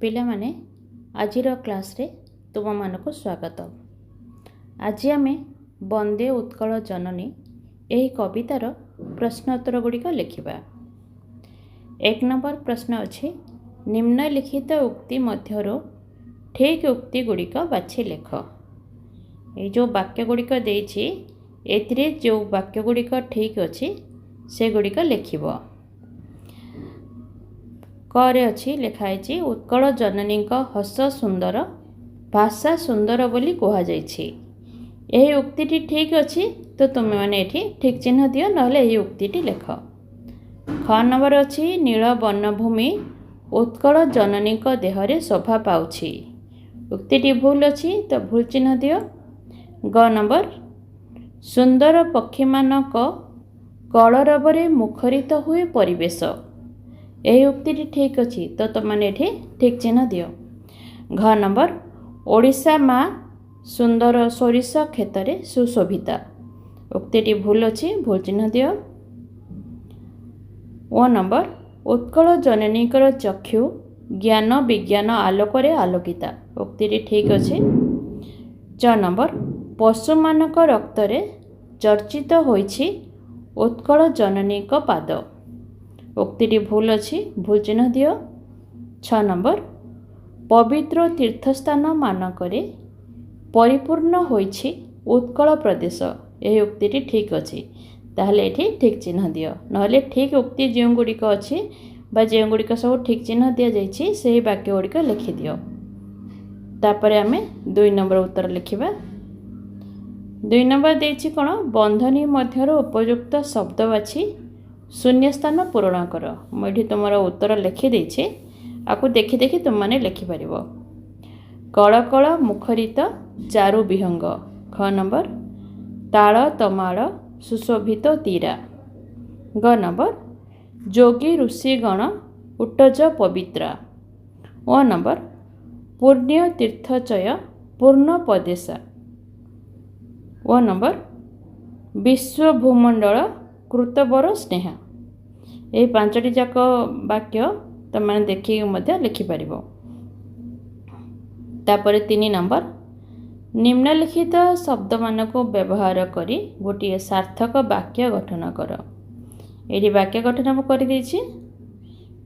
ପିଲାମାନେ ଆଜିର କ୍ଲାସ୍ରେ ତୁମମାନଙ୍କୁ ସ୍ୱାଗତ। ଆଜି ଆମେ ବନ୍ଦେ ଉତ୍କଳ ଜନନୀ ଏହି କବିତାର ପ୍ରଶ୍ନୋତ୍ତର ଗୁଡ଼ିକ ଲେଖିବା। 1 ନମ୍ବର ପ୍ରଶ୍ନ ଅଛି, ନିମ୍ନଲିଖିତ ଉକ୍ତି ମଧ୍ୟରୁ ଠିକ୍ ଉକ୍ତି ଗୁଡ଼ିକ ବାଛି ଲେଖ। এই ଯେଉଁ ବାକ୍ୟ ଗୁଡ଼ିକ ଦେଇଛି ଏଥିରେ ଯେଉଁ ବାକ୍ୟ ଗୁଡ଼ିକ ଠିକ୍ ଅଛି ସେଗୁଡ଼ିକ ଲେଖିବ। କରେ ଅଛି ଲେଖା ହେଇଛି, ଉତ୍କଳ ଜନନୀଙ୍କ ହସ ସୁନ୍ଦର, ଭାଷା ସୁନ୍ଦର ବୋଲି କୁହାଯାଇଛି। ଏହି ଉକ୍ତିଟି ଠିକ୍ ଅଛି ତ ତୁମେମାନେ ଏଠି ଠିକ୍ ଚିହ୍ନ ଦିଅ, ନହେଲେ ଏହି ଉକ୍ତିଟି ଲେଖ। ଖ ନମ୍ବର ଅଛି, ନୀଳ ବନଭୂମି ଉତ୍କଳ ଜନନୀଙ୍କ ଦେହରେ ଶୋଭା ପାଉଛି। ଉକ୍ତିଟି ଭୁଲ ଅଛି ତ ଭୁଲ ଚିହ୍ନ ଦିଅ। ଗ ନମ୍ବର, ସୁନ୍ଦର ପକ୍ଷୀମାନଙ୍କ କଳରବରେ ମୁଖରିତ ହୁଏ ପରିବେଶ। ଏହି ଉକ୍ତିଟି ଠିକ୍ ଅଛି ତ ତୁମମାନେ ଏଠି ଠିକ୍ ଚିହ୍ନ ଦିଅ। ଘ ନମ୍ବର, ଓଡ଼ିଶା ମା ସୁନ୍ଦର ସୋରିଷ କ୍ଷେତରେ ସୁଶୋଭିତା। ଉକ୍ତିଟି ଭୁଲ ଅଛି, ଭୁଲ ଚିହ୍ନ ଦିଅ। ଓ ନମ୍ବର, ଉତ୍କଳ ଜନନୀଙ୍କର ଚକ୍ଷୁ ଜ୍ଞାନ ବିଜ୍ଞାନ ଆଲୋକରେ ଆଲୋକିତା। ଉକ୍ତିଟି ଠିକ୍ ଅଛି। ଚ ନମ୍ବର, ପଶୁମାନଙ୍କ ରକ୍ତରେ ଚର୍ଚ୍ଚିତ ହୋଇଛି ଉତ୍କଳ ଜନନୀଙ୍କ ପାଦ। ଉକ୍ତିଟି ଭୁଲ ଅଛି, ଭୁଲ ଚିହ୍ନ ଦିଅ। 6 ନମ୍ବର, ପବିତ୍ର ତୀର୍ଥସ୍ଥାନ ମାନଙ୍କରେ ପରିପୂର୍ଣ୍ଣ ହୋଇଛି ଉତ୍କଳ ପ୍ରଦେଶ। ଏହି ଉକ୍ତିଟି ଠିକ୍ ଅଛି, ତାହେଲେ ଏଠି ଠିକ୍ ଚିହ୍ନ ଦିଅ, ନହେଲେ ଠିକ୍ ଉକ୍ତି ଯେଉଁ ଗୁଡ଼ିକ ଅଛି ବା ଯେଉଁ ଗୁଡ଼ିକ ସବୁ ଠିକ୍ ଚିହ୍ନ ଦିଆଯାଇଛି ସେହି ବାକ୍ୟ ଗୁଡ଼ିକ ଲେଖିଦିଅ। ତାପରେ ଆମେ 2 ନମ୍ବର ଉତ୍ତର ଲେଖିବା। 2 ନମ୍ବର ଦେଇଛି କ'ଣ, ବନ୍ଧନୀ ମଧ୍ୟରୁ ଉପଯୁକ୍ତ ଶବ୍ଦ ବାଛି ଶୂନ୍ୟସ୍ଥାନ ପୂରଣ କର। ମୁଁ ଏଠି ତୁମର ଉତ୍ତର ଲେଖିଦେଇଛି, ଆକୁ ଦେଖି ଦେଖି ତୁମମାନେ ଲେଖିପାରିବ। କଳକଳ ମୁଖରିତ ଚାରୁ ବିହଙ୍ଗ। ଖ ନମ୍ବର, ତାଳ ତମାଳ ସୁଶୋଭିତ ତୀରା। ଗ ନମ୍ବର, ଯୋଗୀ ଋଷିଗଣ ଉଟ୍ଟଜ ପବିତ୍ରା। ଓ ନମ୍ବର, ପୁଣ୍ୟ ତୀର୍ଥଚୟ ପୂର୍ଣ୍ଣ ପଦେଶା। ଓ ନମ୍ବର, ବିଶ୍ୱଭୂମଣ୍ଡଳ କୃତବର ସ୍ନେହା। ଏହି 5ଟି ଯାକ ବାକ୍ୟ ତୁମମାନେ ଦେଖିକି ମଧ୍ୟ ଲେଖିପାରିବ। ତାପରେ 3 ନମ୍ବର, ନିମ୍ନଲିଖିତ ଶବ୍ଦମାନଙ୍କୁ ବ୍ୟବହାର କରି ଗୋଟିଏ ସାର୍ଥକ ବାକ୍ୟ ଗଠନ କର। ଏଠି ବାକ୍ୟ ଗଠନ ମୁଁ କରିଦେଇଛି,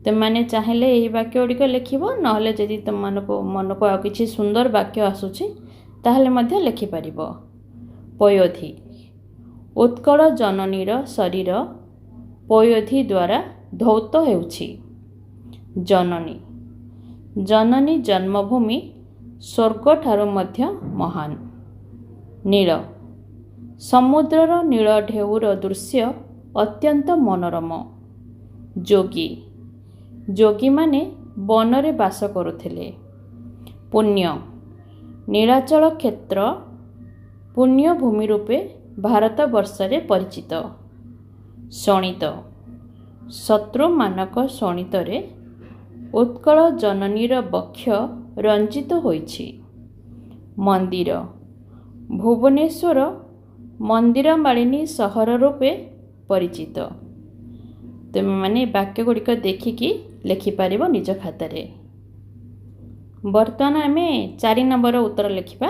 ତୁମମାନେ ଚାହିଁଲେ ଏହି ବାକ୍ୟ ଗୁଡ଼ିକ ଲେଖିବ, ନହେଲେ ଯଦି ତୁମମାନଙ୍କୁ ମନକୁ ଆଉ କିଛି ସୁନ୍ଦର ବାକ୍ୟ ଆସୁଛି ତାହେଲେ ମଧ୍ୟ ଲେଖିପାରିବ। ପୟୋଧି, ଉତ୍କଳ ଜନନୀର ଶରୀର ପୟୋଧି ଦ୍ୱାରା ଧୌତ ହେଉଛି। ଜନନୀ, ଜନନୀ ଜନ୍ମଭୂମି ସ୍ୱର୍ଗଠାରୁ ମଧ୍ୟ ମହାନ। ନୀଳ, ସମୁଦ୍ରର ନୀଳ ଢେଉର ଦୃଶ୍ୟ ଅତ୍ୟନ୍ତ ମନୋରମ। ଯୋଗୀ, ଯୋଗୀମାନେ ବନରେ ବାସ କରୁଥିଲେ। ପୁଣ୍ୟ, ନୀଳାଚଳ କ୍ଷେତ୍ର ପୁଣ୍ୟଭୂମି ରୂପେ ଭାରତବର୍ଷରେ ପରିଚିତ। ଶୋଣିତ, ଶତ୍ରୁମାନଙ୍କ ଶୋଣିତରେ ଉତ୍କଳ ଜନନୀର ବକ୍ଷ ରଞ୍ଜିତ ହୋଇଛି। ମନ୍ଦିର, ଭୁବନେଶ୍ୱର ମନ୍ଦିରମାଳିନୀ ସହର ରୂପେ ପରିଚିତ। ତୁମେମାନେ ବାକ୍ୟ ଗୁଡ଼ିକ ଦେଖିକି ଲେଖିପାରିବ ନିଜ ଖାତାରେ। ବର୍ତ୍ତମାନ ଆମେ 4 ନମ୍ବର ଉତ୍ତର ଲେଖିବା।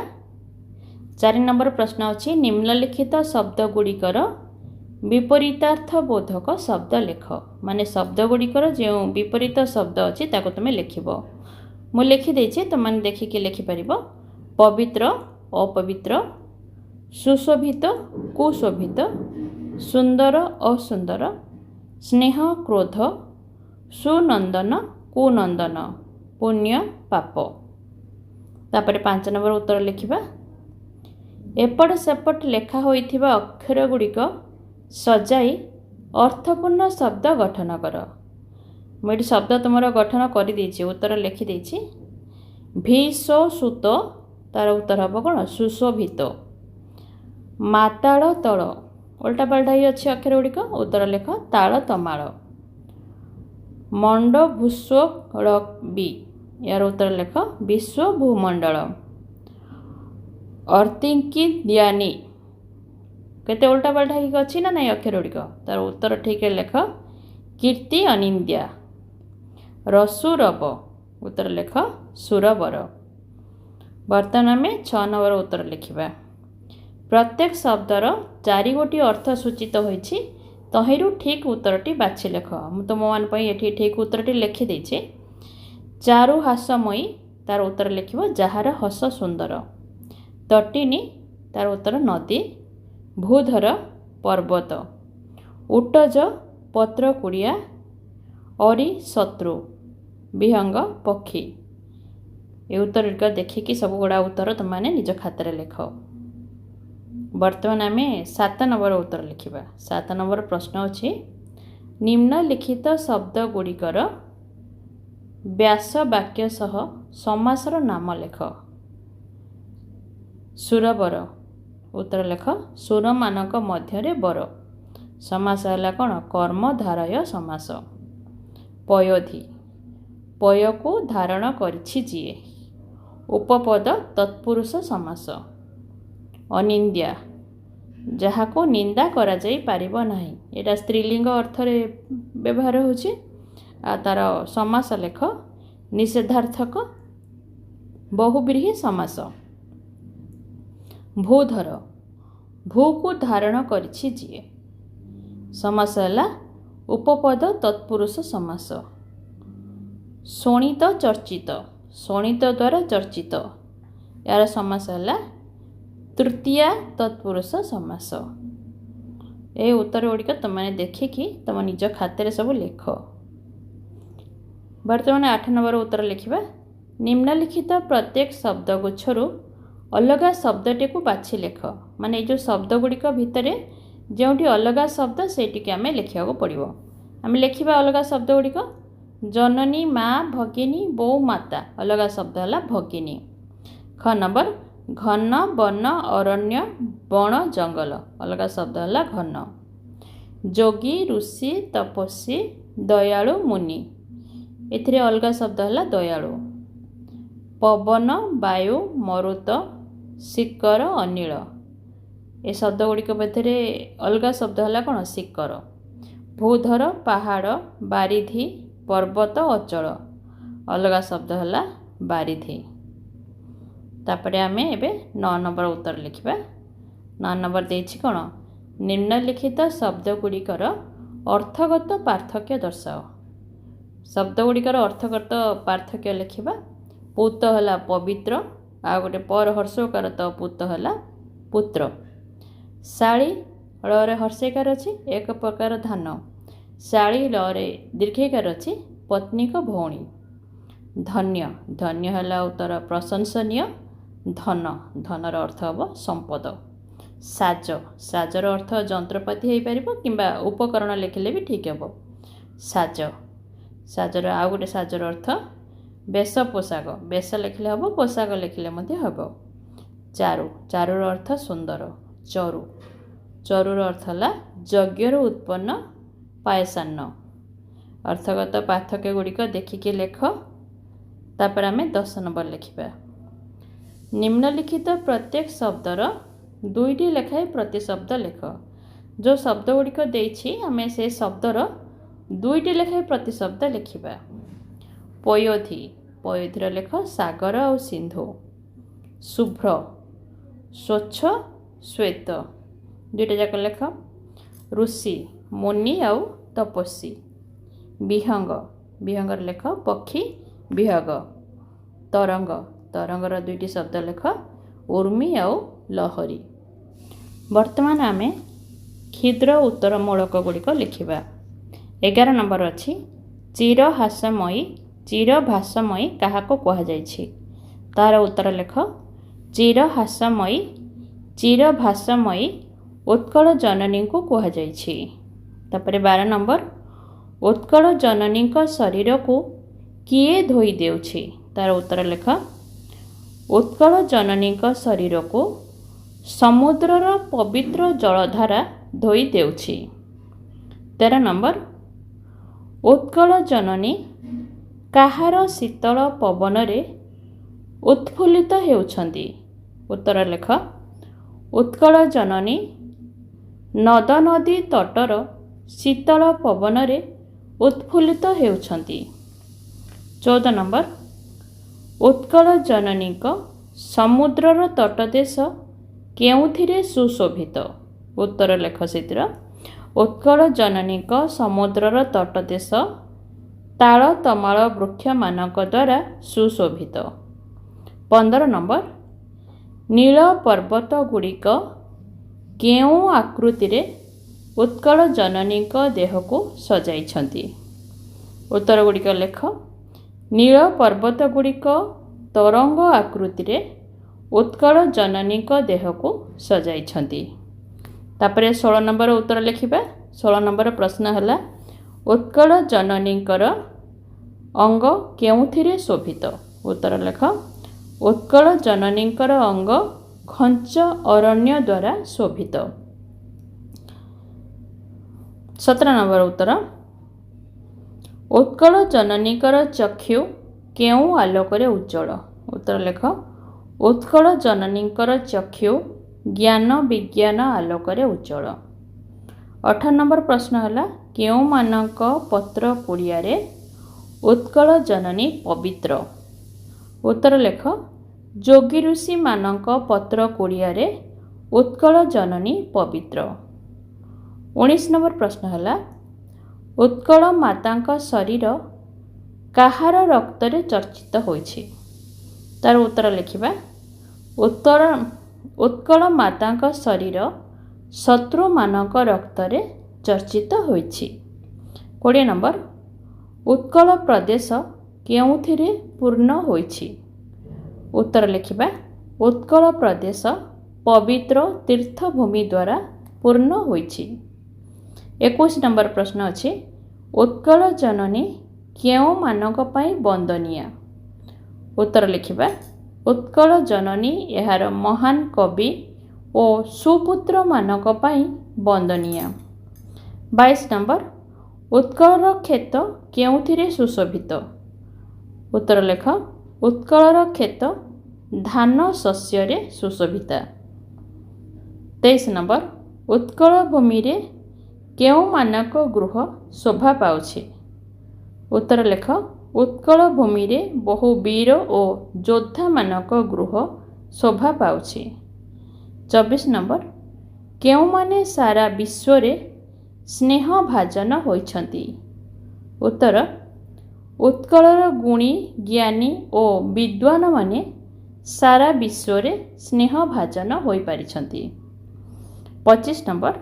4 ନମ୍ବର ପ୍ରଶ୍ନ ଅଛି, ନିମ୍ନଲିଖିତ ଶବ୍ଦ ଗୁଡ଼ିକର ବିପରୀତାର୍ଥ ବୋଧକ ଶବ୍ଦ ଲେଖ। ମାନେ ଶବ୍ଦ ଗୁଡ଼ିକର ଯେଉଁ ବିପରୀତ ଶବ୍ଦ ଅଛି ତାକୁ ତୁମେ ଲେଖିବ। ମୁଁ ଲେଖିଦେଇଛି, ତୁମମାନେ ଦେଖିକି ଲେଖିପାରିବ। ପବିତ୍ର ଅପବିତ୍ର, ସୁଶୋଭିତ କୁଶୋଭିତ, ସୁନ୍ଦର ଅସୁନ୍ଦର, ସ୍ନେହ କ୍ରୋଧ, ସୁନନ୍ଦନ କୁନନ୍ଦନ, ପୁଣ୍ୟ ପାପ। ତାପରେ 5 ନମ୍ବର ଉତ୍ତର ଲେଖିବା। ଏପଟ ସେପଟ ଲେଖା ହୋଇଥିବା ଅକ୍ଷର ଗୁଡ଼ିକ ସଜାଇ ଅର୍ଥପୂର୍ଣ୍ଣ ଶବ୍ଦ ଗଠନ କର। ମୁଁ ଏଠି ଶବ୍ଦ ତୁମର ଗଠନ କରିଦେଇଛି, ଉତ୍ତର ଲେଖିଦେଇଛି। ଭୀଷୋ ସୁତ, ତାର ଉତ୍ତର ହେବ କ'ଣ, ସୁଶୋଭିତ। ମାତାଳ ତଳ, ଓଲଟା ପାଲଟା ହେଇ ଅଛି ଅକ୍ଷର ଗୁଡ଼ିକ, ଉତ୍ତର ଲେଖ ତାଳ ତମାଳ। ମଣ୍ଡ ଭୂସ୍ୱ ୟାର ଉତ୍ତର ଲେଖ ବିଶ୍ୱଭୂମଣ୍ଡଳ। ଅର୍ତିଙ୍କି ଦିଆନି, କେତେ ଓଲଟା ପାଲଟା ହେଇକି ଅଛି ନା ନାଇଁ ଅକ୍ଷର ଗୁଡ଼ିକ, ତାର ଉତ୍ତର ଠିକ୍ ଲେଖ କୀର୍ତ୍ତି ଅନିନ୍ଦ୍ୟା। ରସୁ ରବ, उत्तर लेख सुरबर। बर्तमान आम 6 नंबर उत्तर लिखा। प्रत्येक शब्दर 4 गोटी अर्थ सूचित होइछि, तहिरु ठीक उत्तरटी बाछि लेख। मु तुम मान ये ठीक उत्तरटी लिखिदे। चारु हास्यमयी तार उत्तर लिख जार हस सुंदर। तटिनी तार उत्तर नदी। भूधर पर्वत। उटज पत्र कुड़िया। अरी शत्रु। विहंग पक्षी। ये उत्तर देखिकी सब गुड़ा उत्तर तुमने निज खातार लिख। बर्तमान आम 7 नंबर उत्तर लिखा। 7 नंबर प्रश्न अच्छी निम्नलिखित शब्द गुड़िकर व्यास वाक्य सह समासर नाम लेख। सुरबर उत्तर लेख सुर मानक मध्य बर। समास है कौन कर्मधारय समास। पयोधि पय को धारण करिछि जिए। उपपद तत्पुरुष समास। अनिंद्या जहाँ को निंदा करा जाई पारिबो नाही। एटा स्त्रीलिंग अर्थ रे व्यवहार होछि। तार समास लेख निषेधार्थक बहुव्रीहि समास। भूधर भू को धारण करिछि जिए। समास है उपपद तत्पुरुष समास। शोणित चर्चित शोणित द्वारा चर्चित यार समास है तृतीया तत्पुरुष समास। ये उत्तर गुड़िक तुमने देखिकी तुम निज खाते सब लिख। बर्तमान 8 नंबर उत्तर लिखा। निम्नलिखित प्रत्येक शब्द गुच्छरु अलग शब्दटी को बाछि लेख। माने जो शब्द गुड़िक भितर जोटी अलग शब्द सेटी आम लिखा पड़ो। आम लिखा अलग शब्द गुड़िक जननी माँ भगिनी बो माता अलग शब्द है भगिनी। ख नंबर घन वन अरण्य बण जंगल अलग शब्द है घन। जोगी ऋषि तपस्वी दयालु मुनि एथिरे अलग शब्द है दयालु। पवन वायु मरुत शिकर अनिल ए शब्द गुड़िक भितर अलग शब्द है कौन शिकर। भूधर पहाड़ बारिधि पर्वत अचल अलग शब्द है बारिधि। तापर आम एबे 9 नंबर उत्तर लिखा। 9 नंबर देछि कौन निम्नलिखित शब्द गुड़िकर अर्थगत पार्थक्य दर्शाओ। शब्द गुड़िकर अर्थगत पार्थक्य लिखा। पूत है पवित्र आ गोटे पर हर्षकार तो पूत है पुत्र। शाली रे हर्षकार अच्छी एक प्रकार धान। शाली रे दीर्घकार अच्छी पत्नी को भौणी। धन्य धन्य है उत्तर प्रशंसनीय। धन धनर अर्थ हम संपद। साज साजर अर्थ जंत्रपाति हो पार किंबा उपकरण लिखिले भी ठीक हम। साज साजर आउ गोटे साजर अर्थ बेश पोशाक। बेश लिखिले हम पोशाक लिखिले हम। चारु चारुर अर्थ सुंदर। चरु चरुर अर्थ है यज्ञर उत्पन्न पायसान्न। अर्थगत पार्थक्य गुड़िक देखिके लेख। तापर आम 10 नंबर लिखा। निम्नलिखित प्रत्येक शब्दर 2टी लेखाएं प्रति शब्द लेख। जो शब्द गुड़िक देछि आम से शब्दर 2टी लेखाएं प्रति शब्द लिखा। पयोधि पयोधिर लेख सागर और सिंधु। शुभ्र स्वच्छ श्वेत 2टा जाक लेख। ऋषि मुनि आउ तपस्वी। विहंग विहंगर लेख पक्षी विहग। तरंग तरंगर 2टी शब्द लेख उर्मी आउ लहरी। वर्तमान आम क्षुद्र उत्तरमूलक गुड़िक लिखा। 11 नंबर अच्छी चिर हास्यमयी चिर भाषमयी क्या कहुई। तार उत्तर लेख चिर हास्यमयी चिर भाषमयी उत्कल जननी को कहुई। तापर 12 नंबर उत्कल जननी शरीर को किए धोई देउछि। तार उत्तर लेख उत्कल जननी शरीर को समुद्रर पवित्र जलधारा धोई देउछि। 13 नंबर उत्कल जननी काहार शीतल पवन रे उत्फुल्लित हेउछन्ति। उत्तर लेख उत्कल जननी नद नदी तटर शीतल पवन रे उत्फुल्लित हेउछन्ति। 14 नंबर ଉତ୍କଳ ଜନନୀଙ୍କ ସମୁଦ୍ରର ତଟଦେଶ କେଉଁଥିରେ ସୁଶୋଭିତ? ଉତ୍ତର ଲେଖ ସେଥିର। ଉତ୍କଳ ଜନନୀଙ୍କ ସମୁଦ୍ରର ତଟଦେଶ ତାଳ ତମାଳ ବୃକ୍ଷମାନଙ୍କ ଦ୍ୱାରା ସୁଶୋଭିତ। 15 ନମ୍ବର, ନୀଳ ପର୍ବତ ଗୁଡ଼ିକ କେଉଁ ଆକୃତିରେ ଉତ୍କଳ ଜନନୀଙ୍କ ଦେହକୁ ସଜାଇଛନ୍ତି? ଉତ୍ତର ଗୁଡ଼ିକ ଲେଖ। ନୀଳ ପର୍ବତ ଗୁଡ଼ିକ ତରଙ୍ଗ ଆକୃତିରେ ଉତ୍କଳ ଜନନୀଙ୍କ ଦେହକୁ ସଜାଇଛନ୍ତି। ତାପରେ 16 ନମ୍ବର ଉତ୍ତର ଲେଖିବା। 16 ନମ୍ବର ପ୍ରଶ୍ନ ହେଲା, ଉତ୍କଳ ଜନନୀଙ୍କର ଅଙ୍ଗ କେଉଁଥିରେ ଶୋଭିତ? ଉତ୍ତର ଲେଖ। ଉତ୍କଳ ଜନନୀଙ୍କର ଅଙ୍ଗ ଘଞ୍ଚ ଅରଣ୍ୟ ଦ୍ୱାରା ଶୋଭିତ। 17 ନମ୍ବର ଉତ୍ତର, ଉତ୍କଳ ଜନନୀଙ୍କର ଚକ୍ଷୁ କେଉଁ ଆଲୋକରେ ଉଜ୍ଜଳ? ଉତ୍ତର ଲେଖ। ଉତ୍କଳ ଜନନୀଙ୍କର ଚକ୍ଷୁ ଜ୍ଞାନ ବିଜ୍ଞାନ ଆଲୋକରେ ଉଜ୍ଜଳ। 18 ନମ୍ବର ପ୍ରଶ୍ନ ହେଲା, କେଉଁମାନଙ୍କ ପତ୍ର କୁଡ଼ିଆରେ ଉତ୍କଳ ଜନନୀ ପବିତ୍ର? ଉତ୍ତର ଲେଖ। ଯୋଗୀ ଋଷିମାନଙ୍କ ପତ୍ର କୁଡ଼ିଆରେ ଉତ୍କଳ ଜନନୀ ପବିତ୍ର। 19 ନମ୍ବର ପ୍ରଶ୍ନ ହେଲା, ଉତ୍କଳ ମାତାଙ୍କ ଶରୀର କାହାର ରକ୍ତରେ ଚର୍ଚ୍ଚିତ ହୋଇଛି? ତାର ଉତ୍ତର ଲେଖିବା। ଉତ୍କଳ ମାତାଙ୍କ ଶରୀର ଶତ୍ରୁମାନଙ୍କ ରକ୍ତରେ ଚର୍ଚ୍ଚିତ ହୋଇଛି। 20 ନମ୍ବର, ଉତ୍କଳ ପ୍ରଦେଶ କେଉଁଥିରେ ପୂର୍ଣ୍ଣ ହୋଇଛି? ଉତ୍ତର ଲେଖିବା। ଉତ୍କଳ ପ୍ରଦେଶ ପବିତ୍ର ତୀର୍ଥଭୂମି ଦ୍ୱାରା ପୂର୍ଣ୍ଣ ହୋଇଛି। 21 ନମ୍ବର ପ୍ରଶ୍ନ ଅଛି, ଉତ୍କଳ ଜନନୀ କେଉଁମାନଙ୍କ ପାଇଁ ବନ୍ଦନୀୟା? ଉତ୍ତର ଲେଖିବା। ଉତ୍କଳ ଜନନୀ ଏହାର ମହାନ କବି ଓ ସୁପୁତ୍ରମାନଙ୍କ ପାଇଁ ବନ୍ଦନୀୟା। 22 ନମ୍ବର, ଉତ୍କଳର କ୍ଷେତ କେଉଁଥିରେ ସୁଶୋଭିତ? ଉତ୍ତର ଲେଖ। ଉତ୍କଳର କ୍ଷେତ ଧାନ ଶସ୍ୟରେ ସୁଶୋଭିତା। 23 ନମ୍ବର, ଉତ୍କଳ ଭୂମିରେ କେଉଁମାନଙ୍କ ଗୃହ ଶୋଭା ପାଉଛି? ଉତ୍ତର ଲେଖ। ଉତ୍କଳ ଭୂମିରେ ବହୁ ବୀର ଓ ଯୋଦ୍ଧାମାନଙ୍କ ଗୃହ ଶୋଭା ପାଉଛି। 24 ନମ୍ବର, କେଉଁମାନେ ସାରା ବିଶ୍ୱରେ ସ୍ନେହଭାଜନ ହୋଇଛନ୍ତି? ଉତ୍ତର, ଉତ୍କଳର ଗୁଣୀ ଜ୍ଞାନୀ ଓ ବିଦ୍ୱାନମାନେ ସାରା ବିଶ୍ୱରେ ସ୍ନେହଭାଜନ ହୋଇପାରିଛନ୍ତି। 25 ନମ୍ବର,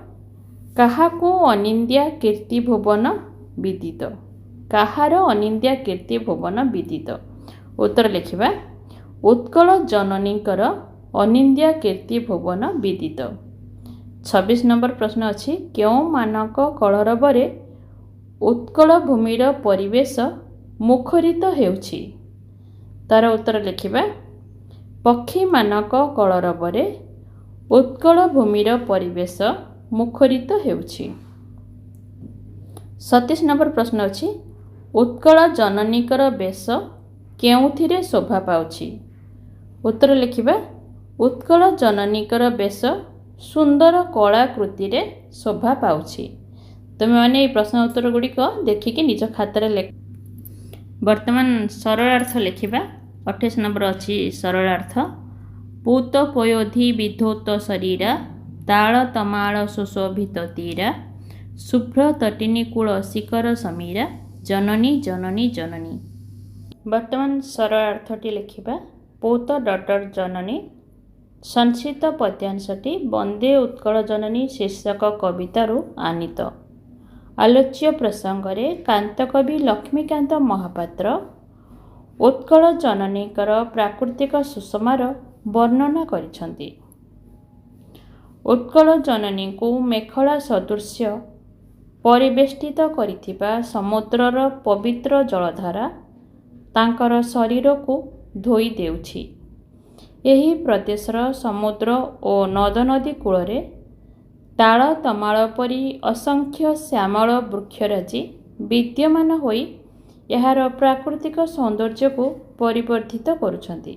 କାହାକୁ ଅନିନ୍ଦ୍ୟା କୀର୍ତ୍ତି ଭୁବନ ବିଦିତ? କାହାର ଅନିନ୍ଦ୍ୟା କୀର୍ତ୍ତି ଭୁବନ ବିଦିତ? ଉତ୍ତର ଲେଖିବା। ଉତ୍କଳ ଜନନୀଙ୍କର ଅନିନ୍ଦ୍ୟା କୀର୍ତ୍ତି ଭୁବନ ବିଦିତ। 26 ନମ୍ବର ପ୍ରଶ୍ନ ଅଛି, କେଉଁମାନଙ୍କ କଳରବରେ ଉତ୍କଳ ଭୂମିର ପରିବେଶ ମୁଖରିତ ହେଉଛି? ତାର ଉତ୍ତର ଲେଖିବା। ପକ୍ଷୀମାନଙ୍କ କଳରବରେ ଉତ୍କଳ ଭୂମିର ପରିବେଶ ମୁଖରିତ ହେଉଛି। 27 ନମ୍ବର ପ୍ରଶ୍ନ ଅଛି, ଉତ୍କଳ ଜନନୀଙ୍କର ବେଶ କେଉଁଥିରେ ଶୋଭା ପାଉଛି? ଉତ୍ତର ଲେଖିବା। ଉତ୍କଳ ଜନନୀଙ୍କର ବେଶ ସୁନ୍ଦର କଳାକୃତିରେ ଶୋଭା ପାଉଛି। ତୁମେମାନେ ଏହି ପ୍ରଶ୍ନ ଉତ୍ତର ଗୁଡ଼ିକ ଦେଖିକି ନିଜ ଖାତାରେ ଲେଖ। ବର୍ତ୍ତମାନ ସରଳାର୍ଥ ଲେଖିବା। 28 ନମ୍ବର ଅଛି ସରଳାର୍ଥ। ପୂତ ପୟୋଧି ବିଧୌତ ଶରୀରା ତାଳ ତମାଳ ସୁଶୋଭିତ ତୀରା ଶୁଭ୍ର ତଟିନୀ କୂଳ ଶିଖର ସମୀରା ଜନନୀ ଜନନୀ ଜନନୀ। ବର୍ତ୍ତମାନ ସରଳାର୍ଥଟି ଲେଖିବା। ପୂତ ଡଟର ଜନନୀ ସଂସ୍କୃତ ପଦ୍ୟାଂଶଟି ବନ୍ଦେ ଉତ୍କଳ ଜନନୀ ଶୀର୍ଷକ କବିତାରୁ ଆନୀତ। ଆଲୋଚ୍ୟ ପ୍ରସଙ୍ଗରେ କାନ୍ତକବି ଲକ୍ଷ୍ମୀକାନ୍ତ ମହାପାତ୍ର ଉତ୍କଳ ଜନନୀଙ୍କର ପ୍ରାକୃତିକ ସୁଷମାର ବର୍ଣ୍ଣନା କରିଛନ୍ତି। ଉତ୍କଳ ଜନନୀଙ୍କୁ ମେଖଳା ସଦୃଶ୍ୟ ପରିବେଷ୍ଟିତ କରିଥିବା ସମୁଦ୍ରର ପବିତ୍ର ଜଳଧାରା ତାଙ୍କର ଶରୀରକୁ ଧୋଇ ଦେଉଛି। ଏହି ପ୍ରଦେଶର ସମୁଦ୍ର ଓ ନଦନଦୀ କୂଳରେ ତାଳ ତମାଳ ପରି ଅସଂଖ୍ୟ ଶ୍ୟାମଳ ବୃକ୍ଷରାଜି ବିଦ୍ୟମାନ ହୋଇ ଏହାର ପ୍ରାକୃତିକ ସୌନ୍ଦର୍ଯ୍ୟକୁ ପରିବର୍ଦ୍ଧିତ କରୁଛନ୍ତି।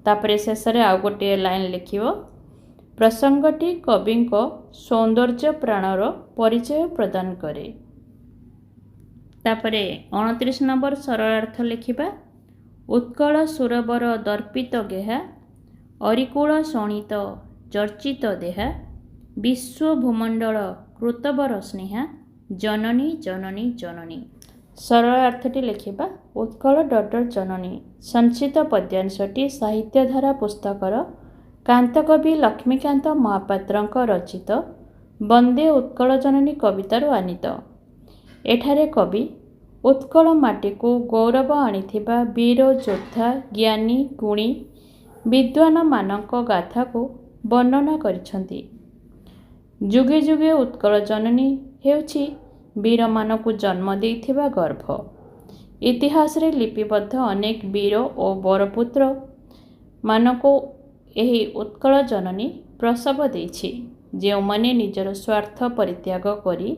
ତାପରେ ଶେଷରେ ଆଉ ଗୋଟିଏ ଲାଇନ୍ ଲେଖିବ। ପ୍ରସଙ୍ଗଟି କବିଙ୍କ ସୌନ୍ଦର୍ଯ୍ୟ ପ୍ରାଣର ପରିଚୟ ପ୍ରଦାନ କରେ। ତାପରେ 29 ନମ୍ବର ସରଳାର୍ଥ ଲେଖିବା। ଉତ୍କଳ ସୁରବର ଦର୍ପିତ ଗେହା ଅରିକୁଳ ଶୋଣିତ ଚର୍ଚ୍ଚିତ ଦେହା ବିଶ୍ୱ ଭୂମଣ୍ଡଳ କୃତବର ସ୍ନେହା ଜନନୀ ଜନନୀ ଜନନୀ। ସରଳ ଅର୍ଥଟି ଲେଖିବା। ଉତ୍କଳ ଜନନୀ ସଂସ୍କୃତ ପଦ୍ୟାଂଶଟି ସାହିତ୍ୟଧାରା ପୁସ୍ତକର କାନ୍ତକବି ଲକ୍ଷ୍ମୀକାନ୍ତ ମହାପାତ୍ରଙ୍କ ରଚିତ ବନ୍ଦେ ଉତ୍କଳ ଜନନୀ କବିତାରୁ ଆନୀତ। ଏଠାରେ କବି ଉତ୍କଳ ମାଟିକୁ ଗୌରବ ଆଣିଥିବା ବୀର ଯୋଦ୍ଧା ଜ୍ଞାନୀ ଗୁଣୀ ବିଦ୍ୱାନମାନଙ୍କ ଗାଥାକୁ ବର୍ଣ୍ଣନା କରିଛନ୍ତି। ଯୁଗେ ଯୁଗେ ଉତ୍କଳ ଜନନୀ ହେଉଛି ବୀରମାନଙ୍କୁ ଜନ୍ମ ଦେଇଥିବା ଗର୍ଭ। ଇତିହାସରେ ଲିପିବଦ୍ଧ ଅନେକ ବୀର ଓ ବରପୁତ୍ର ମାନଙ୍କୁ ଏହି ଉତ୍କଳ ଜନନୀ ପ୍ରସବ ଦେଇଛି, ଯେଉଁମାନେ ନିଜର ସ୍ୱାର୍ଥ ପରିତ୍ୟାଗ କରି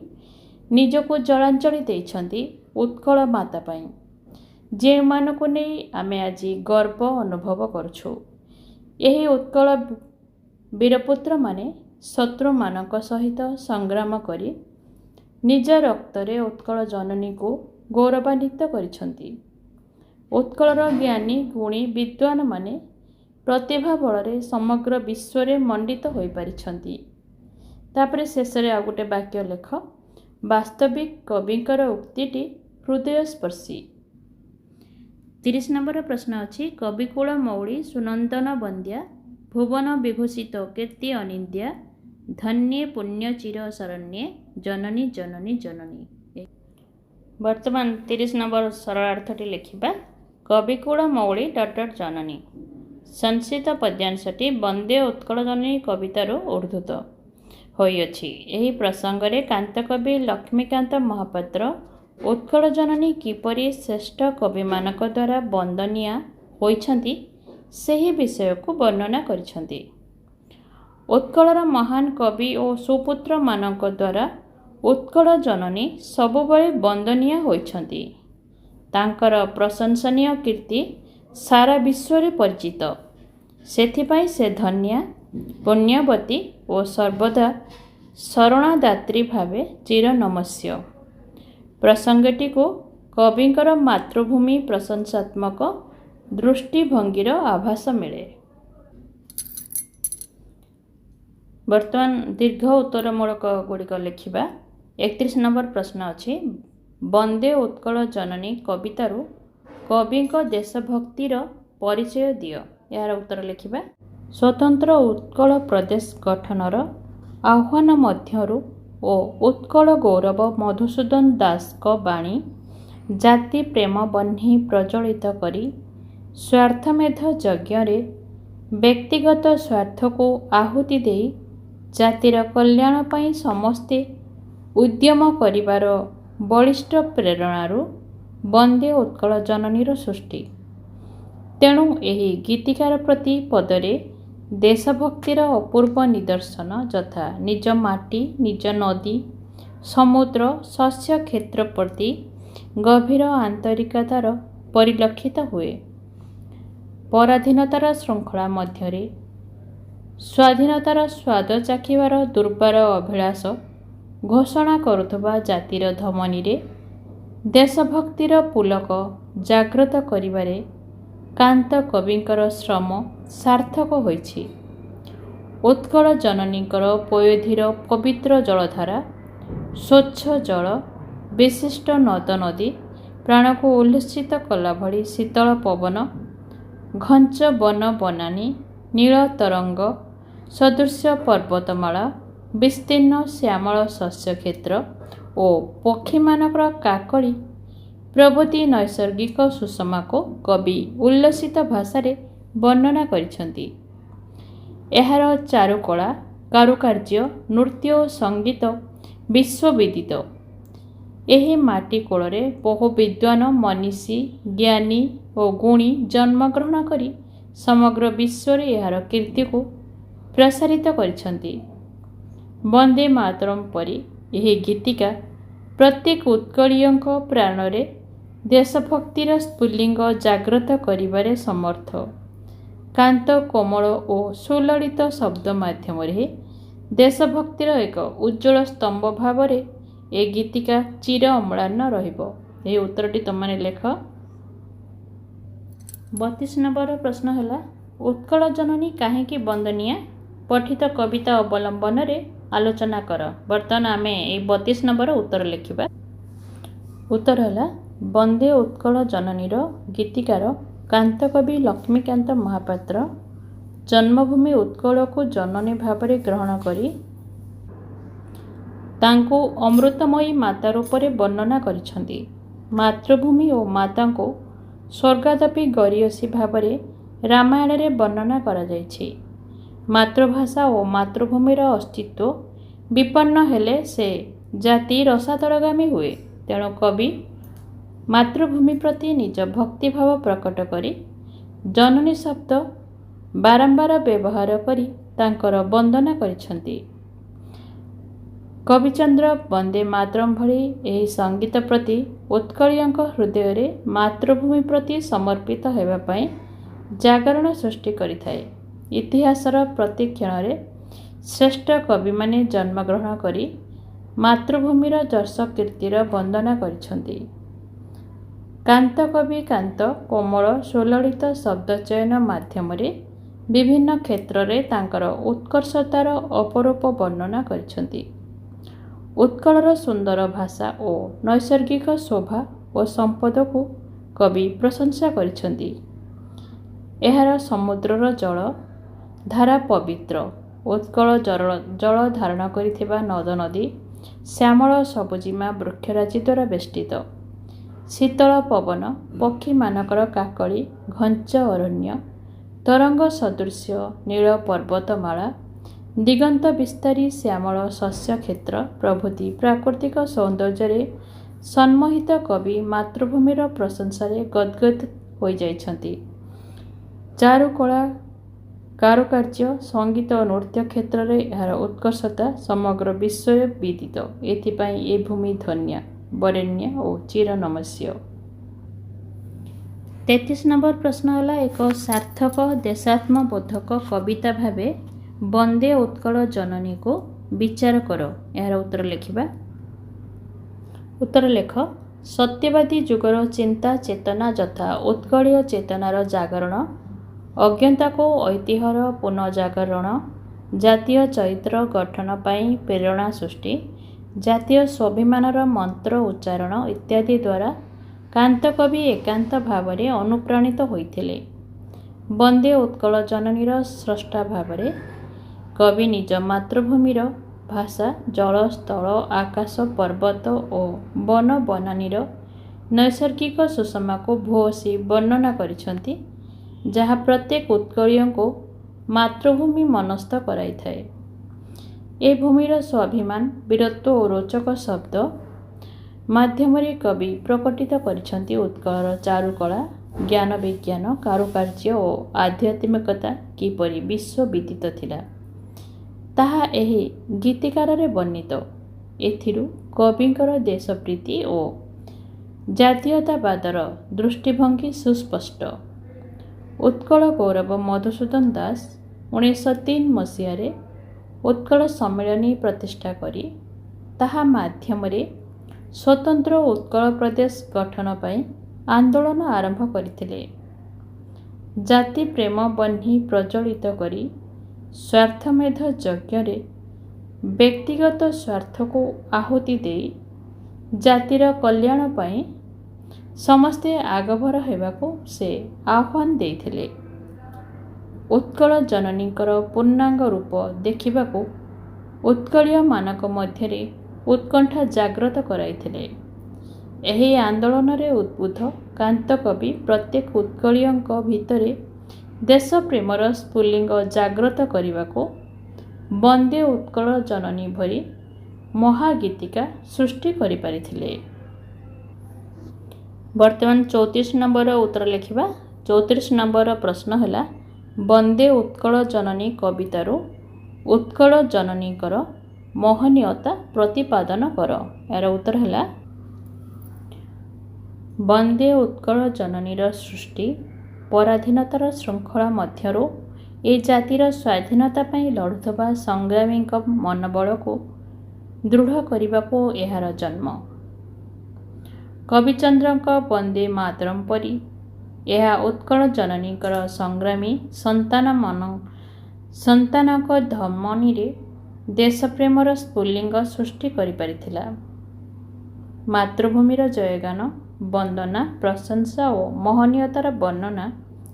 ନିଜକୁ ଜଳାଞ୍ଜଳି ଦେଇଛନ୍ତି ଉତ୍କଳ ମାତା ପାଇଁ, ଯେଉଁମାନଙ୍କୁ ନେଇ ଆମେ ଆଜି ଗର୍ବ ଅନୁଭବ କରୁଛୁ। ଏହି ଉତ୍କଳ ବୀରପୁତ୍ରମାନେ ଶତ୍ରୁମାନଙ୍କ ସହିତ ସଂଗ୍ରାମ କରି ନିଜ ରକ୍ତରେ ଉତ୍କଳ ଜନନୀକୁ ଗୌରବାନ୍ୱିତ କରିଛନ୍ତି। ଉତ୍କଳର ଜ୍ଞାନୀ ଗୁଣୀ ବିଦ୍ୱାନମାନେ ପ୍ରତିଭା ବଳରେ ସମଗ୍ର ବିଶ୍ୱରେ ମଣ୍ଡିତ ହୋଇପାରିଛନ୍ତି। ତାପରେ ଶେଷରେ ଆଉ ଗୋଟେ ବାକ୍ୟ ଲେଖ। ବାସ୍ତବିକ କବିଙ୍କର ଉକ୍ତିଟି ହୃଦୟସ୍ପର୍ଶୀ। 30 ନମ୍ବର ପ୍ରଶ୍ନ ଅଛି। କବିକୁଳ ମୌଳି ସୁନନ୍ଦନ ବନ୍ଦ୍ୟା ଭୁବନ ବିଭୂଷିତ କୀର୍ତ୍ତି ଅନିନ୍ଦ୍ୟା ଧନ୍ୟେ ପୁଣ୍ୟ ଚିର ଶରଣ୍ୟେ ଜନନୀ ଜନନୀ ଜନନୀ। ବର୍ତ୍ତମାନ 30 ନମ୍ବର ସରଳ ଅର୍ଥଟି ଲେଖିବା। କବିକୁଳ ମୌଳି ଜନନୀ ସଂସ୍କୃତ ପଦ୍ୟାଂଶଟି ବନ୍ଦେ ଉତ୍କଳ ଜନନୀ କବିତାରୁ ଉଦ୍ଧୃତ ହୋଇଅଛି। ଏହି ପ୍ରସଙ୍ଗରେ କାନ୍ତକବି ଲକ୍ଷ୍ମୀକାନ୍ତ ମହାପାତ୍ର ଉତ୍କଳ ଜନନୀ କିପରି ଶ୍ରେଷ୍ଠ କବିମାନଙ୍କ ଦ୍ୱାରା ବନ୍ଦନୀୟା ହୋଇଛନ୍ତି ସେହି ବିଷୟକୁ ବର୍ଣ୍ଣନା କରିଛନ୍ତି। ଉତ୍କଳର ମହାନ କବି ଓ ସୁପୁତ୍ରମାନଙ୍କ ଦ୍ୱାରା ଉତ୍କଳ ଜନନୀ ସବୁବେଳେ ବନ୍ଦନୀୟା ହୋଇଛନ୍ତି। ତାଙ୍କର ପ୍ରଶଂସନୀୟ କୀର୍ତ୍ତି ସାରା ବିଶ୍ୱରେ ପରିଚିତ। ସେଥିପାଇଁ ସେ ଧନ୍ୟା ପୁଣ୍ୟବତୀ ଓ ସର୍ବଦା ଶରଣାଦାତ୍ରୀ ଭାବେ ଚିରନମସ୍ୟ। ପ୍ରସଙ୍ଗଟିକୁ କବିଙ୍କର ମାତୃଭୂମି ପ୍ରଶଂସାତ୍ମକ ଦୃଷ୍ଟିଭଙ୍ଗୀର ଆଭାସ ମିଳେ। ବର୍ତ୍ତମାନ ଦୀର୍ଘ ଉତ୍ତରମୂଳକ ଗୁଡ଼ିକ ଲେଖିବା। 31 ନମ୍ବର ପ୍ରଶ୍ନ ଅଛି। ବନ୍ଦେ ଉତ୍କଳ ଜନନୀ କବିତାରୁ କବିଙ୍କ ଦେଶଭକ୍ତିର ପରିଚୟ ଦିଅ। ଏହାର ଉତ୍ତର ଲେଖିବା। ସ୍ୱତନ୍ତ୍ର ଉତ୍କଳ ପ୍ରଦେଶ ଗଠନର ଆହ୍ୱାନ ମଧ୍ୟରୁ ଓ ଉତ୍କଳ ଗୌରବ ମଧୁସୂଦନ ଦାସଙ୍କ ବାଣୀ ଜାତି ପ୍ରେମ ବହ୍ନି ପ୍ରଜ୍ୱଳିତ କରି ସ୍ୱାର୍ଥମେଧ ଯଜ୍ଞରେ ବ୍ୟକ୍ତିଗତ ସ୍ୱାର୍ଥକୁ ଆହୁତି ଦେଇ ଜାତିର କଲ୍ୟାଣ ପାଇଁ ସମସ୍ତେ ଉଦ୍ୟମ କରିବାର ବଳିଷ୍ଠ ପ୍ରେରଣାରୁ ବନ୍ଦେ ଉତ୍କଳ ଜନନୀର ସୃଷ୍ଟି। ତେଣୁ ଏହି ଗୀତିକାର ପ୍ରତି ପଦରେ ଦେଶଭକ୍ତିର ଅପୂର୍ବ ନିଦର୍ଶନ ଯଥା ନିଜ ମାଟି ନିଜ ନଦୀ ସମୁଦ୍ର ଶସ୍ୟ କ୍ଷେତ୍ର ପ୍ରତି ଗଭୀର ଆନ୍ତରିକତାର ପରିଲକ୍ଷିତ ହୁଏ। ପରାଧୀନତାର ଶୃଙ୍ଖଳା ମଧ୍ୟରେ ସ୍ୱାଧୀନତାର ସ୍ୱାଦ ଚାଖିବାର ଦୁର୍ବାର ଅଭିଳାଷ ଘୋଷଣା କରୁଥିବା ଜାତିର ଧମନୀରେ ଦେଶଭକ୍ତିର ପୁଲକ ଜାଗ୍ରତ କରିବାରେ କାନ୍ତ କବିଙ୍କର ଶ୍ରମ ସାର୍ଥକ ହୋଇଛି। ଉତ୍କଳ ଜନନୀଙ୍କର ପୟୋଧିର ପବିତ୍ର ଜଳଧାରା ସ୍ୱଚ୍ଛ ଜଳ ବିଶିଷ୍ଟ ନଦ ନଦୀ ପ୍ରାଣକୁ ଉଲ୍ଲସିତ କଲା ଭଳି ଶୀତଳ ପବନ ଘଞ୍ଚ ବନ ବନାନୀ ନୀଳ ତରଙ୍ଗ ସଦୃଶ୍ୟ ପର୍ବତମାଳା ବିସ୍ତୀର୍ଣ୍ଣ ଶ୍ୟାମଳ ଶସ୍ୟକ୍ଷେତ୍ର ଓ ପକ୍ଷୀମାନଙ୍କର କାକଳି ପ୍ରଭୃତି ନୈସର୍ଗିକ ସୁଷମାକୁ କବି ଉଲ୍ଲସିତ ଭାଷାରେ ବର୍ଣ୍ଣନା କରିଛନ୍ତି। ଏହାର ଚାରୁକଳା କାରୁକାର୍ଯ୍ୟ ନୃତ୍ୟ ଓ ସଙ୍ଗୀତ ବିଶ୍ୱବିଦିତ। ଏହି ମାଟି କୋଳରେ ବହୁ ବିଦ୍ୱାନ ମନୀଷୀ ଜ୍ଞାନୀ ଓ ଗୁଣୀ ଜନ୍ମଗ୍ରହଣ କରି ସମଗ୍ର ବିଶ୍ୱରେ ଏହାର କୀର୍ତ୍ତିକୁ ପ୍ରସାରିତ କରିଛନ୍ତି। ବନ୍ଦେ ମାତରମ୍ ପରି ଏହି ଗୀତିକା ପ୍ରତ୍ୟେକ ଉତ୍କଳୀୟଙ୍କ ପ୍ରାଣରେ ଦେଶଭକ୍ତିର ସ୍ଫୁଲିଙ୍ଗ ଜାଗ୍ରତ କରିବାରେ ସମର୍ଥ। କାନ୍ତ କୋମଳ ଓ ସୁଲଳିତ ଶବ୍ଦ ମାଧ୍ୟମରେ ଦେଶଭକ୍ତିର ଏକ ଉଜ୍ଜ୍ୱଳ ସ୍ତମ୍ଭ ଭାବରେ ଏ ଗୀତିକା ଚିର ଅମ୍ଳାନ ରହିବ। ଏହି ଉତ୍ତରଟି ତୁମମାନେ ଲେଖ। 32 नंबर प्रश्न है उत्कल जननी काहेकि बंदनिया पठित कविता अवलंबन रे आलोचना कर। बर्तमान आम ये 32 नंबर उत्तर लिखा। उत्तर है बंदे उत्कल जननीर गीतिकार कांतकवि लक्ष्मीकांत महापात्र जन्मभूमि उत्कल को जननी भाव ग्रहण करी तांको अमृतमयी माता रूप में वर्णना करिसेंती। मातृभूमि और माता को स्वर्गादपि गरीयसी भाव रामायण रे वर्णना करा जायछि। मातृभाषा और मातृभूमिर अस्तित्व विपन्न हेले से जाति रसातलगामी हुए। तेणु कवि मातृभूमि प्रति निज भक्तिभाव प्रकट करी जननी शब्द बारंबार व्यवहार करी तांकर वंदना करिसेंती। कविचंद्र वंदे मातरम भली यही संगीत प्रति उत्कलियंक हृदय रे मातृभूमि प्रति समर्पित हेबा पई जागरण सृष्टि करिथाए। इतिहासर प्रति क्षण रे श्रेष्ठ कवि माने जन्मग्रहण करी मातृभूमिर जश कीर्तिर वंदना करिसेंती। कांत कवि कांत कोमल सुललित शब्द चयन माध्यम रे विभिन्न क्षेत्र रे तांकर उत्कर्षतार अपरूप वर्णना करिसेंती। उत्कलर सुंदर भाषा और नैसर्गिक शोभा और संपद को कवि प्रशंसा करिसेंती। एहार समुद्रर जल धारा पवित्र। उत्कल जल धारण करिथिबा नद नदी श्यामल सबुजिमा वृक्षराजी द्वारा बेष्टित। शीतल पवन पक्षी मानकर काकली घंच अरण्य तरंग सदृश्य नील पर्वतमाला दिगंत विस्तारी श्यामल शस्य क्षेत्र प्रभृति प्राकृतिक सौंदर्य सम्मोहित कवि मातृभूमिर प्रशंसारे गदगद हो जाइछंती। चारुकला कारुकार्य संगीत और नृत्य क्षेत्र में यार उत्कर्षता समग्र विश्व विदित। एथिपाई ए भूमि धन्य वरेण्य और चिरनमस्य। 33 नंबर प्रश्न है एक सार्थक देशात्मबोधक कविता भावे वंदे उत्कल जननी को विचार कर। यार उत्तर लिखा। उत्तर लेख सत्यवादी जुगर चिंता चेतना यथा उत्कलीय चेतनार जागरण अज्ञता को ऐतिह्यर पुनर्जागरण जातीय चरित्र गठन पाई प्रेरणा सृष्टि जातीय स्वाभिमानर मंत्र उच्चारण इत्यादि द्वारा कांतकवि एकांत भाव में अनुप्राणित होइथिले। वंदे उत्कल जननीर स्रष्टा भाव में कवि निज मातृभूमिर भाषा जल स्थल आकाश पर्वत और वन बनानीर नैसर्गिक सुषमा को भूयसी वर्णना करिसेंती, जहाँ प्रत्येक उत्कलीय को मातृभूमि मनस्थ कराई थाए। ए भूमिर स्वाभिमान वीरत्व और रोचक शब्द माध्यम कवि प्रकटित करिसेंती उत्कलर चारुकला ज्ञान विज्ञान कारुकार्य और आध्यात्मिकता किपरि विश्व विदित थिला ताहा एही गीतिकार रे वर्णित। एथिरु कविंकर देशप्रीति और जातीयतावादर दृष्टिभंगी सुस्पष्ट। उत्कल गौरव मधुसूदन दास 1903 मसीह उत्कल सम्मेलनी प्रतिष्ठा करी ताहा माध्यम स्वतंत्र उत्कल प्रदेश गठन पाई आंदोलन आरंभ करथिले। जाति प्रेम बन्ही प्रज्वलित करी स्वार्थमेध यज्ञ व्यक्तिगत स्वार्थ को आहुति दे जातिर कल्याण पाई समस्ते आगभर हेबाकू से आह्वान देइथिले। उत्कल जननीकर पूर्णांग रूप देखिबाकू उत्कलीय मानक मध्यरे उत्कंठा जाग्रत कराइथिले। एही आंदोलन रे उद्बुद्ध कांतकवि प्रत्येक उत्कलीयंक भितरे देश प्रेमर स्फुलिंग जाग्रत करने वंदे उत्कल जननी भरी महागीतिका सृष्टि करिपारिथिले। वर्तमान 34 नंबर उत्तर लिखा। 34 नंबर प्रश्न है वंदे उत्कल जननी कवितारू उत्कल जननीकर मोहनीयता प्रतिपादन कर। यार उत्तर है वंदे उत्कल जननीर सृष्टि पराधीनतार श्रृंखला मध्यरु ए जातिर स्वाधीनता पाई लड़ुथबा संग्रामी मनोबल को दृढ़ करने को एहार जन्म। कविचंद्र वंदे मातरम परी ଏହା ଉତ୍କଳ ଜନନୀଙ୍କର ସଂଗ୍ରାମୀ ସନ୍ତାନଙ୍କ ଧମନୀରେ ଦେଶପ୍ରେମର ସ୍ଫୁଲିଙ୍ଗ ସୃଷ୍ଟି କରିପାରିଥିଲା। ମାତୃଭୂମିର ଜୟଗାନ, ବନ୍ଦନା, ପ୍ରଶଂସା ଓ ମହନୀୟତାର ବର୍ଣ୍ଣନା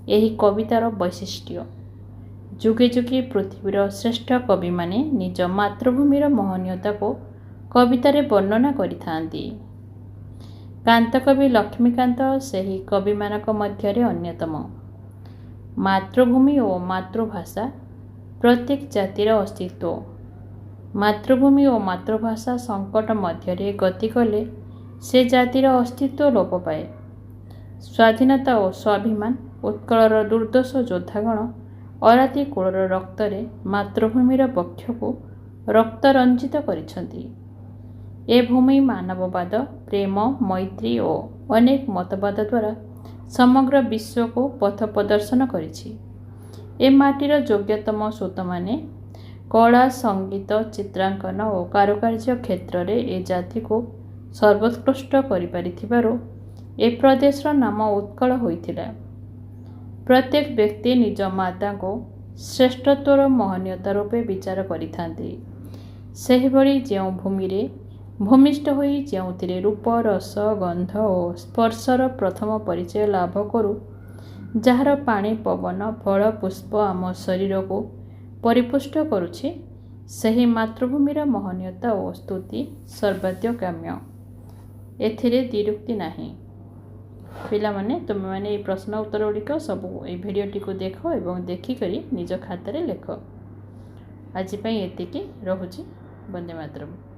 ଏହି କବିତାର ବୈଶିଷ୍ଟ୍ୟ। ଯୁଗେ ଯୁଗେ ପୃଥିବୀର ଶ୍ରେଷ୍ଠ କବିମାନେ ନିଜ ମାତୃଭୂମିର ମହନୀୟତାକୁ କବିତାରେ ବର୍ଣ୍ଣନା କରିଥାନ୍ତି। କାନ୍ତକବି ଲକ୍ଷ୍ମୀକାନ୍ତ ସେହି କବିମାନଙ୍କ ମଧ୍ୟରେ ଅନ୍ୟତମ। ମାତୃଭୂମି ଓ ମାତୃଭାଷା ପ୍ରତ୍ୟେକ ଜାତିର ଅସ୍ତିତ୍ୱ। ମାତୃଭୂମି ଓ ମାତୃଭାଷା ସଙ୍କଟ ମଧ୍ୟରେ ଗତି କଲେ ସେ ଜାତିର ଅସ୍ତିତ୍ୱ ଲୋପ ପାଏ। ସ୍ୱାଧୀନତା ଓ ସ୍ୱାଭିମାନ ଉତ୍କଳର ଦୁର୍ଦ୍ଦଶ ଯୋଦ୍ଧାଗଣ ଅରାତି କୂଳର ରକ୍ତରେ ମାତୃଭୂମିର ବକ୍ଷକୁ ରକ୍ତରଞ୍ଜିତ କରିଛନ୍ତି। ଏ ଭୂମି ମାନବବାଦ, ପ୍ରେମ, ମୈତ୍ରୀ ଓ ଅନେକ ମତବାଦ ଦ୍ୱାରା ସମଗ୍ର ବିଶ୍ୱକୁ ପଥ ପ୍ରଦର୍ଶନ କରିଛି। ଏ ମାଟିର ଯୋଗ୍ୟତମ ସୂତମାନେ କଳା, ସଙ୍ଗୀତ, ଚିତ୍ରାଙ୍କନ ଓ କାରୁକାର୍ଯ୍ୟ କ୍ଷେତ୍ରରେ ଏ ଜାତିକୁ ସର୍ବୋତ୍କୃଷ୍ଟ କରିପାରିଥିବାରୁ ଏ ପ୍ରଦେଶର ନାମ ଉତ୍କଳ ହୋଇଥିଲା। ପ୍ରତ୍ୟେକ ବ୍ୟକ୍ତି ନିଜ ମାତାଙ୍କୁ ଶ୍ରେଷ୍ଠତ୍ୱର ମହନୀୟତା ରୂପେ ବିଚାର କରିଥାନ୍ତି। ସେହିଭଳି ଯେଉଁ ଭୂମିରେ ଭୂମିଷ୍ଠ ହୋଇ ଯେଉଁଥିରେ ରୂପ, ରସ, ଗନ୍ଧ ଓ ସ୍ପର୍ଶର ପ୍ରଥମ ପରିଚୟ ଲାଭ କରୁ, ଯାହାର ପାଣି, ପବନ, ଫଳ, ପୁଷ୍ପ ଆମ ଶରୀରକୁ ପରିପୁଷ୍ଟ କରୁଛି, ସେହି ମାତୃଭୂମିର ମହନୀୟତା ଓ ସ୍ତୁତି ସର୍ବାଦ୍ୟ କାମ୍ୟ। ଏଥିରେ ଦ୍ୱିରୁକ୍ତି ନାହିଁ। ପିଲାମାନେ, ତୁମେମାନେ ଏହି ପ୍ରଶ୍ନ ଉତ୍ତର ଗୁଡ଼ିକ ସବୁ ଏହି ଭିଡ଼ିଓଟିକୁ ଦେଖ ଏବଂ ଦେଖିକରି ନିଜ ଖାତାରେ ଲେଖ। ଆଜି ପାଇଁ ଏତିକି। ରହୁଛି। ବନ୍ଦେ ମାତରମ୍।